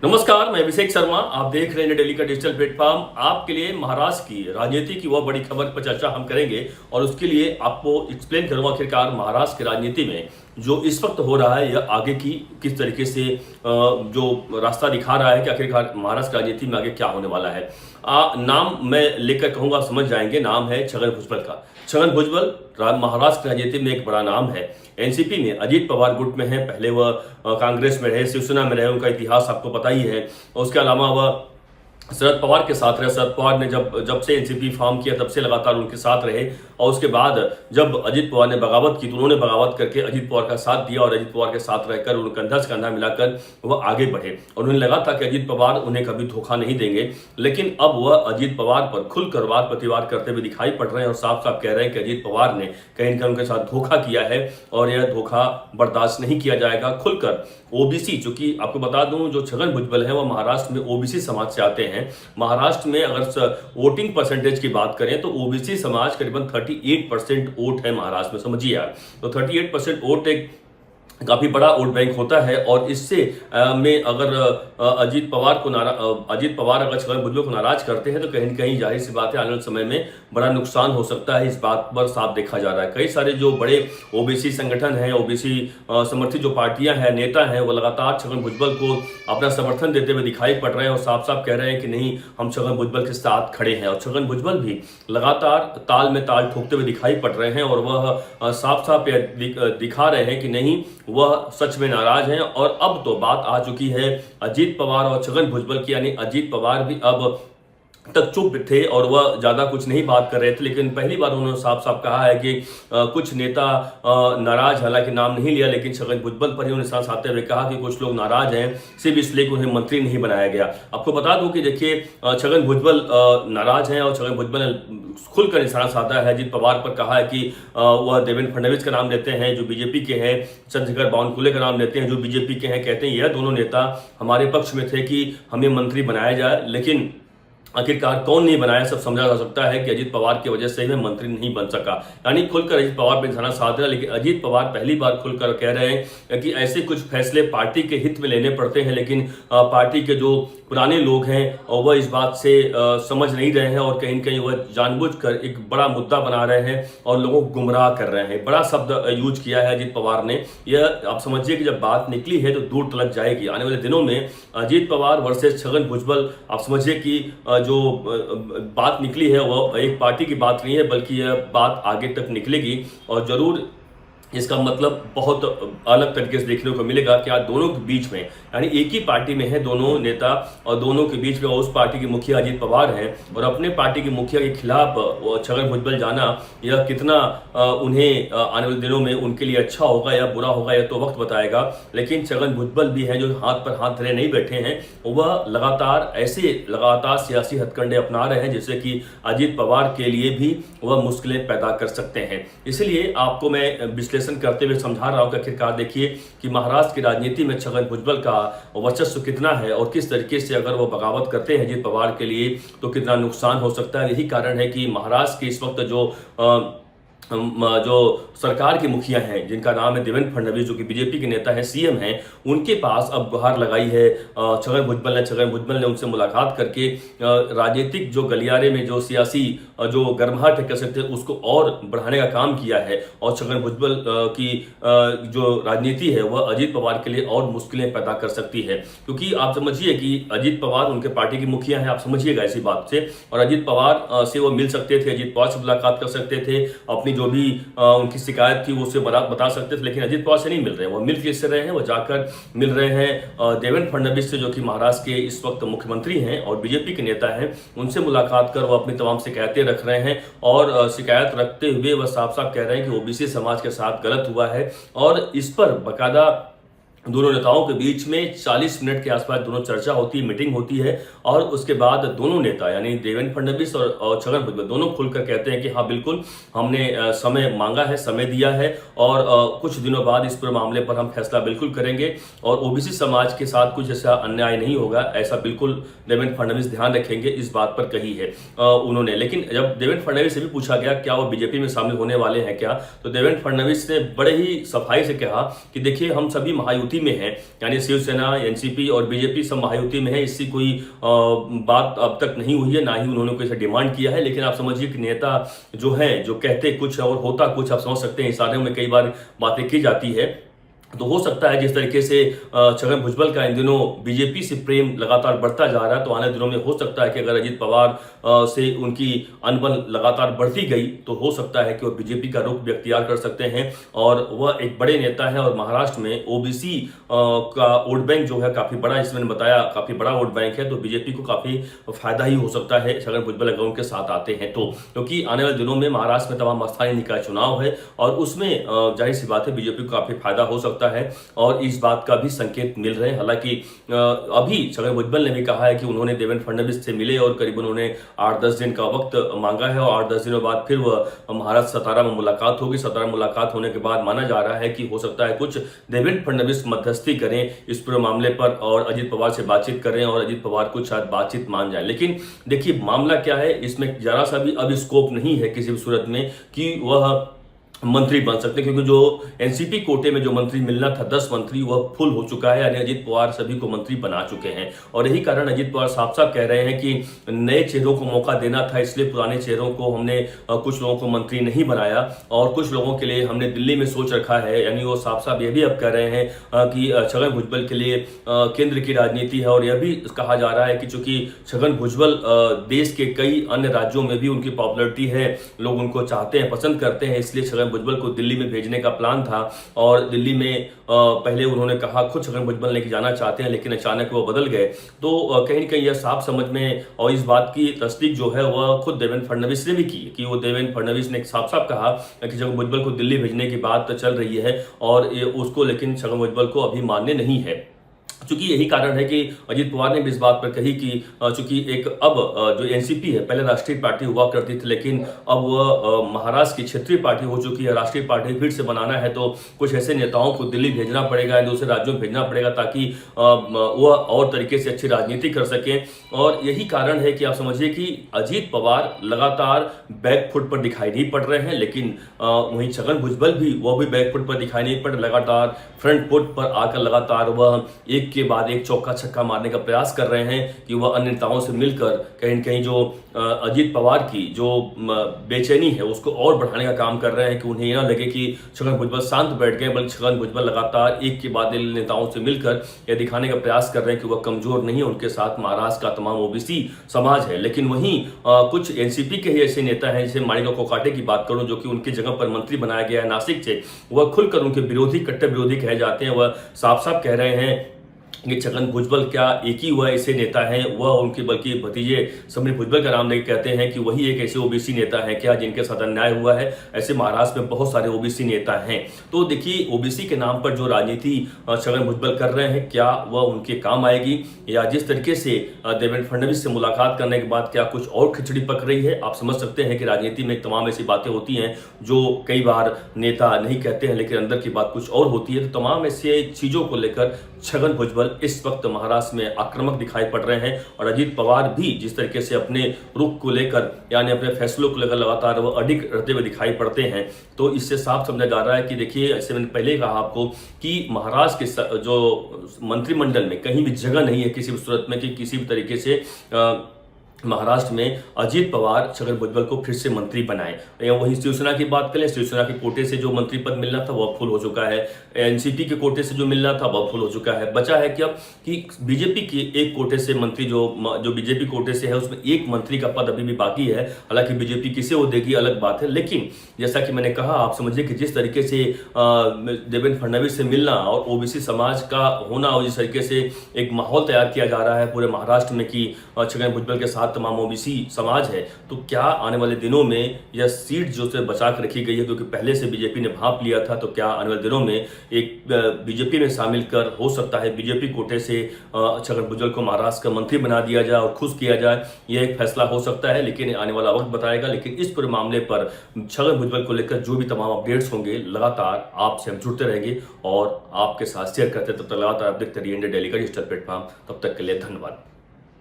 नमस्कार, मैं अभिषेक शर्मा। आप देख रहे हैं डेली का डिजिटल प्लेटफॉर्म। आपके लिए महाराष्ट्र की राजनीति की वह बड़ी खबर पर चर्चा हम करेंगे और उसके लिए आपको एक्सप्लेन करूंगा आखिरकार महाराष्ट्र की राजनीति में जो इस वक्त हो रहा है यह आगे की किस तरीके से जो रास्ता दिखा रहा है कि आखिरकार महाराष्ट्र की राजनीति में आगे क्या होने वाला है। नाम मैं लेकर कहूंगा, समझ जाएंगे। नाम है छगन भुजबल का। छगन भुजबल महाराष्ट्र की राजनीति में एक बड़ा नाम है। एनसीपी में अजीत पवार गुट में है, पहले वह कांग्रेस में रहे, शिवसेना में रहे, उनका इतिहास आपको पता ही है। और उसके अलावा वह शरद पवार के साथ रहे। शरद पवार ने जब से एनसीपी फॉर्म किया तब से लगातार उनके साथ रहे। और उसके बाद जब अजीत पवार ने बगावत की तो उन्होंने बगावत करके अजीत पवार का साथ दिया और अजीत पवार के साथ रहकर उन्हें कंधा से कंधा मिलाकर वह आगे बढ़े। और उन्हें लगा था कि अजीत पवार उन्हें कभी धोखा नहीं देंगे, लेकिन अब वह अजीत पवार पर खुलकर वार प्रतिवार करते हुए दिखाई पड़ रहे हैं और साफ साफ कह रहे हैं कि अजीत पवार ने कहीं ना कहीं उनके साथ धोखा किया है और यह धोखा बर्दाश्त नहीं किया जाएगा। खुलकर ओबीसी, चूंकि आपको बता दूं जो छगन भुजबल है वह महाराष्ट्र में ओबीसी समाज से आते हैं। महाराष्ट्र में अगर वोटिंग परसेंटेज की बात करें तो ओबीसी समाज करीबन 38% वोट है महाराष्ट्र में, समझिए यार। तो 38% वोट एक काफी बड़ा वोट बैंक होता है। और इससे में अगर अजीत पवार अगर छगन भुजबल को नाराज करते हैं तो कहीं न कहीं जाहिर सी बात है आने वाले समय में बड़ा नुकसान हो सकता है। इस बात पर साफ देखा जा रहा है। कई सारे जो बड़े ओबीसी संगठन हैं, ओबीसी समर्थित जो पार्टियां हैं, नेता हैं, वो लगातार छगन भुजबल को अपना समर्थन देते हुए दिखाई पड़ रहे हैं और साफ साफ कह रहे हैं कि नहीं, हम छगन भुजबल के साथ खड़े हैं। और छगन भुजबल भी लगातार ताल में ताल ठोकते हुए दिखाई पड़ रहे हैं और वह साफ साफ दिखा रहे हैं कि नहीं, वह सच में नाराज हैं। और अब तो बात आ चुकी है अजीत पवार और छगन भुजबल की, यानी अजीत पवार भी अब तक चुप थे और वह ज्यादा कुछ नहीं बात कर रहे थे, लेकिन पहली बार उन्होंने साफ साफ कहा है कि कुछ नेता नाराज, हालांकि नाम नहीं लिया, लेकिन छगन भुजबल पर ही उन्हें निशाना साधते हुए कहा कि कुछ लोग नाराज हैं सिर्फ इसलिए कि उन्हें मंत्री नहीं बनाया गया। आपको बता दूं कि देखिए छगन भुजबल नाराज हैं और छगन भुजबल ने खुलकर निशाना साधा है। अजीत पवार पर कहा है कि वह देवेंद्र फडणवीस का नाम लेते हैं जो बीजेपी के हैं, चंद्रशेखर बावनकुले का नाम लेते हैं जो बीजेपी के हैं। कहते हैं यह दोनों नेता हमारे पक्ष में थे कि हमें मंत्री बनाया जाए, लेकिन आखिरकार कौन नहीं बनाया, सब समझा जा सकता है कि अजीत पवार की वजह से ही मैं मंत्री नहीं बन सका। यानी खुलकर अजीत पवार पर निशाना साध रहा है। लेकिन अजीत पवार पहली बार खुलकर कह रहे हैं कि ऐसे कुछ फैसले पार्टी के हित में लेने पड़ते हैं, लेकिन पार्टी के जो पुराने लोग हैं और वह इस बात से समझ नहीं रहे हैं और कहीं न कहीं वह जानबूझकर एक बड़ा मुद्दा बना रहे हैं और लोगों को गुमराह कर रहे हैं। बड़ा शब्द यूज किया है अजीत पवार ने। यह आप समझिए कि जब बात निकली है तो दूर तलक जाएगी। आने वाले दिनों में अजीत पवार वर्सेस छगन भुजबल, आप समझिए कि जो बात निकली है वह एक पार्टी की बात नहीं है, बल्कि यह बात आगे तक निकलेगी और जरूर इसका मतलब बहुत अलग तरीके से देखने को मिलेगा कि आज दोनों के बीच में, यानी एक ही पार्टी में है दोनों नेता और दोनों के बीच में उस पार्टी के मुखिया अजीत पवार हैं और अपने पार्टी के मुखिया के खिलाफ छगन भुजबल जाना यह कितना उन्हें आने वाले दिनों में उनके लिए अच्छा होगा या बुरा होगा यह तो वक्त बताएगा। लेकिन छगन भुजबल भी हैं जो हाथ पर हाथ धरे नहीं बैठे हैं, वह लगातार सियासी हथकंडे अपना रहे हैं जिससे कि अजीत पवार के लिए भी वह मुश्किलें पैदा कर सकते हैं। इसलिए आपको मैं विश्लेषण करते हुए समझा रहा हूं कि आखिरकार देखिए कि महाराष्ट्र की राजनीति में छगन भुजबल का वर्चस्व कितना है और किस तरीके से अगर वो बगावत करते हैं अजीत पवार के लिए तो कितना नुकसान हो सकता है। यही कारण है कि महाराष्ट्र के इस वक्त जो सरकार के मुखिया हैं जिनका नाम है देवेंद्र फडणवीस, जो कि बीजेपी के नेता हैं, सीएम हैं, उनके पास अब गुहार लगाई है छगन भुजबल ने उनसे मुलाकात करके राजनीतिक जो गलियारे में जो सियासी जो गर्माहट है कह सकते हैं उसको और बढ़ाने का काम किया है। और छगन भुजबल की जो राजनीति है वह अजीत पवार के लिए और मुश्किलें पैदा कर सकती है, क्योंकि आप समझिए कि अजीत पवार उनके पार्टी की मुखिया हैं, आप समझिएगा इसी बात से। और अजीत पवार से वो मिल सकते थे, अजीत पवार से मुलाकात कर सकते थे, अपनी जो भी उनकी शिकायत थी वो उससे बता सकते थे, लेकिन अजीत पवार से नहीं मिल रहे हैं। वो मिल किससे रहे हैं? वो जाकर मिल रहे हैं देवेंद्र फडणवीस से, जो कि महाराष्ट्र के इस वक्त मुख्यमंत्री हैं और बीजेपी के नेता हैं। उनसे मुलाकात कर वो अपनी तमाम शिकायतें रख रहे हैं और शिकायत रखते हुए वह साफ साफ कह रहे हैं कि ओबीसी समाज के साथ गलत हुआ है। और इस पर बाकायदा दोनों नेताओं के बीच में 40 मिनट के आसपास दोनों चर्चा होती है, मीटिंग होती है और उसके बाद दोनों नेता यानी देवेंद्र फडणवीस और छगन भुजबल दोनों खुलकर कहते हैं कि हाँ बिल्कुल हमने समय मांगा है, समय दिया है और कुछ दिनों बाद इस पूरे मामले पर हम फैसला बिल्कुल करेंगे और ओबीसी समाज के साथ कुछ ऐसा अन्याय नहीं होगा, ऐसा बिल्कुल देवेंद्र फडणवीस ध्यान रखेंगे, इस बात पर कही है उन्होंने। लेकिन जब देवेंद्र फडणवीस से भी पूछा गया क्या वो बीजेपी में शामिल होने वाले हैं क्या, तो देवेंद्र फडणवीस ने बड़े ही सफाई से कहा कि देखिए हम सभी महायुति महायुति में है, यानी शिवसेना, एनसीपी और बीजेपी सब महायुति में है। इसकी कोई बात अब तक नहीं हुई है, ना ही उन्होंने कोई ऐसा डिमांड किया है। लेकिन आप समझिए कि नेता जो है, जो कहते कुछ और होता कुछ, आप समझ सकते हैं इशारों में कई बार बातें की जाती है। तो हो सकता है जिस तरीके से छगन भुजबल का इन दिनों बीजेपी से प्रेम लगातार बढ़ता जा रहा है, तो आने दिनों में हो सकता है कि अगर अजित पवार से उनकी अनबन लगातार बढ़ती गई तो हो सकता है कि वो बीजेपी का रुख भी अख्तियार कर सकते हैं। और वह एक बड़े नेता है और महाराष्ट्र में ओबीसी का वोट बैंक जो है काफी बड़ा, इसमें बताया काफी बड़ा वोट बैंक है, तो बीजेपी को काफी फायदा ही हो सकता है छगन भुजबल अगर उनके साथ आते हैं तो। क्योंकि आने वाले दिनों में महाराष्ट्र में तमाम स्थानीय निकाय चुनाव है और उसमें जाहिर सी बात है बीजेपी को काफी फायदा हो सकता है और इस बात का भी संकेत मिल रहे हैं। हालांकि अभी छगन भुजबल ने भी कहा है कि उन्होंने देवेंद्र फडणवीस से मिले और करीबन उन्होंने 8-10 दिन का वक्त मांगा है और 8-10 दिनों बाद फिर वह महाराष्ट्र सतारा में मुलाकात होगी। सतारा में मुलाकात होने के बाद माना जा रहा है कि हो सकता है कुछ देवेंद्र फडणवीस मध्यस्थी करें इस पूरे मामले पर और अजित पवार से बातचीत करें और अजित पवार कुछ शायद बातचीत मान जाए। लेकिन देखिए मामला क्या है, इसमें जरा सा भी अब स्कोप नहीं है किसी भी सूरत में कि वह मंत्री बन सकते, क्योंकि जो एनसीपी कोटे में जो मंत्री मिलना था 10 मंत्री वह फुल हो चुका है, यानी अजित पवार सभी को मंत्री बना चुके हैं। और यही कारण अजित पवार साफ साफ कह रहे हैं कि नए चेहरों को मौका देना था, इसलिए पुराने चेहरों को हमने कुछ लोगों को मंत्री नहीं बनाया और कुछ लोगों के लिए हमने दिल्ली में सोच रखा है। यानी वो साफ साफ ये भी अब कह रहे हैं कि छगन भुजबल के लिए केंद्र की राजनीति है और यह भी कहा जा रहा है कि चूंकि छगन भुजबल देश के कई अन्य राज्यों में भी उनकी पॉपुलरिटी है, लोग उनको चाहते हैं, पसंद करते हैं, इसलिए छगन भुजबल को दिल्ली में भेजने का प्लान था। और दिल्ली में पहले उन्होंने कहा खुद छगन भुजबल ने कि जाना चाहते हैं, लेकिन अचानक वो बदल गए। तो कहीं न कहीं यह साफ समझ में और इस बात की तस्दीक जो है वह खुद देवेंद्र फडणवीस ने भी की कि वो देवेंद्र फडणवीस ने साफ साफ कहा कि छगन भुजबल को दिल्ली भेजने की बात चल रही है और उसको लेकिन छगन भुजबल को अभी मान्य नहीं है। चूंकि यही कारण है कि अजित पवार ने भी इस बात पर कही कि चूंकि एक अब जो एनसीपी है, पहले राष्ट्रीय पार्टी हुआ करती थी लेकिन अब वह महाराष्ट्र की क्षेत्रीय पार्टी हो चुकी है, राष्ट्रीय पार्टी फिर से बनाना है तो कुछ ऐसे नेताओं को दिल्ली भेजना पड़ेगा, दूसरे राज्यों में भेजना पड़ेगा ताकि वह और तरीके से अच्छी राजनीति कर सकें। और यही कारण है कि आप समझिए कि अजित पवार लगातार बैकफुट पर दिखाई नहीं पड़ रहे हैं, लेकिन वहीं छगन भुजबल भी वह भी बैकफुट पर दिखाई नहीं पड़, लगातार फ्रंट फुट पर आकर लगातार वह एक के बाद एक चौका छक्का मारने का प्रयास कर रहे हैं कि वह अन्य नेताओं से मिलकर कहीं न कहीं जो अजित पवार की जो बेचैनी है उसको और बढ़ाने का काम कर रहे हैं कि उन्हें यह ना लगे कि छगन भुजबल शांत बैठ गए, बल्कि छगन भुजबल लगातार एक के बाद एक नेताओं से मिलकर यह दिखाने का प्रयास कर रहे हैं कि वह कमजोर नहीं है, उनके साथ महाराष्ट्र का तमाम ओबीसी समाज है। लेकिन वहीं कुछ एनसीपी के ही ऐसे नेता हैं, जैसे माणिका कोकाटे की बात करूं जो कि उनकी जगह पर मंत्री बनाया गया है नासिक से, वह खुलकर उनके विरोधी, कट्टर विरोधी कहे जाते हैं। वह साफ साफ कह रहे हैं कि छगन भुजबल क्या एक ही हुआ ऐसे नेता हैं, वह उनके बल्कि भतीजे समीर भुजबल का नाम लेकर कहते हैं कि वही एक ऐसे ओबीसी नेता हैं क्या जिनके साथ अन्याय हुआ है। ऐसे महाराष्ट्र में बहुत सारे ओबीसी नेता हैं। तो देखिए ओबीसी के नाम पर जो राजनीति छगन भुजबल कर रहे हैं, क्या वह उनके काम आएगी या जिस तरीके से देवेंद्र फडणवीस से मुलाकात करने के बाद क्या कुछ और खिचड़ी पक रही है। आप समझ सकते हैं कि राजनीति में तमाम ऐसी बातें होती हैं जो कई बार नेता नहीं कहते हैं, लेकिन अंदर की बात कुछ और होती है। तो तमाम ऐसे चीजों को लेकर छगन भुजबल इस वक्त महाराष्ट्र में आक्रामक दिखाई पड़ रहे हैं और अजित पवार भी जिस तरीके से अपने रुख को लेकर यानी अपने फैसलों को लेकर लगातार वो अडिग रहते हुए दिखाई पड़ते हैं। तो इससे साफ समझा जा रहा है कि देखिए, ऐसे मैंने पहले कहा आपको कि महाराष्ट्र के जो मंत्रिमंडल में कहीं भी जगह नहीं है किसी भी सूरत में कि किसी भी तरीके से महाराष्ट्र में अजित पवार छगन भुजबल को फिर से मंत्री बनाए। या वहीं शिवसेना की बात करें, शिवसेना के कोटे से जो मंत्री पद मिलना था वह फुल हो चुका है, एनसीपी के कोटे से जो मिलना था वह फुल हो चुका है। बचा है कि अब कि बीजेपी की एक कोटे से मंत्री जो बीजेपी कोटे से है उसमें एक मंत्री का पद अभी भी बाकी है। हालांकि बीजेपी किसे वो देगी अलग बात है, लेकिन जैसा कि मैंने कहा आप समझिए कि जिस तरीके से देवेंद्र फडणवीस से मिलना और ओबीसी समाज का होना और जिस तरीके से एक माहौल तैयार किया जा रहा है पूरे महाराष्ट्र में कि छगन भुजबल के साथ तमाम ओबीसी समाज है, तो क्या आने वाले दिनों में यह सीट जो से बचा कर रखी गई है क्योंकि पहले से बीजेपी ने भांप लिया था, तो क्या आने वाले दिनों में एक बीजेपी में शामिल कर हो सकता है बीजेपी कोटे से छगन भुजबल को महाराष्ट्र का मंत्री बना दिया जाए और खुश किया जाए। यह एक फैसला हो सकता है, लेकिन आने वाला वक्त बताएगा। लेकिन इस पूरे मामले पर छगन भुजबल को लेकर जो भी तमाम अपडेट्स होंगे लगातार आपसे हम जुड़ते रहेंगे और आपके साथ शेयर करते। तब तक लगातार आप देखते रहिए इंडिया डेली का डिजिटल प्लेटफॉर्म। तब तक के लिए धन्यवाद।